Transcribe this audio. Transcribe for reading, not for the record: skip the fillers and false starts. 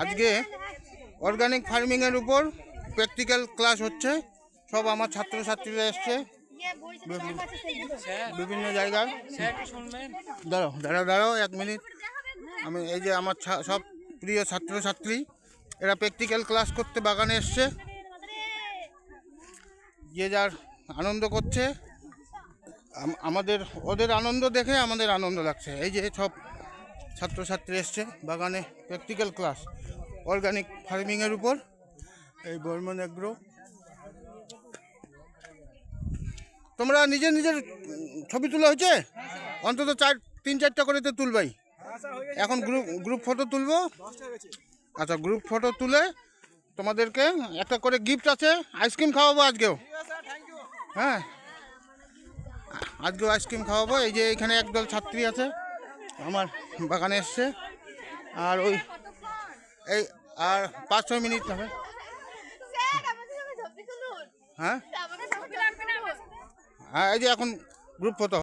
আজকে অর্গানিক ফার্মিংয়ের উপর প্র্যাকটিক্যাল ক্লাস হচ্ছে। সব আমার ছাত্রছাত্রীরা এসছে বিভিন্ন জায়গায়। দাঁড়াও 1 মিনিট। আমি এই যে আমার সব প্রিয় ছাত্রছাত্রী, এরা প্র্যাকটিক্যাল ক্লাস করতে বাগানে এসছে। যে যার আনন্দ করছে, ওদের আনন্দ দেখে আমাদের আনন্দ লাগছে। এই যে সব ছাত্রছাত্রী এসছে বাগানে প্র্যাকটিক্যাল ক্লাস অর্গানিক ফার্মিংয়ের উপর। এই বর্মন এগ্রো। তোমরা নিজের ছবি তোলা হয়েছে? অন্তত 3-4টা করে তো তুলবাই। এখন গ্রুপ ফটো তুলবো। আচ্ছা, গ্রুপ ফটো তুলে তোমাদেরকে একটা করে গিফট আছে। আইসক্রিম খাওয়াবো আজকেও। হ্যাঁ, আজকেও আইসক্রিম খাওয়াবো। এই যে এখানে একদল ছাত্রী আছে আমার বাগানে এসছে। আর আর 5-6 মিনিট হবে। হ্যাঁ, এই যে এখন গ্রুপ ফটো।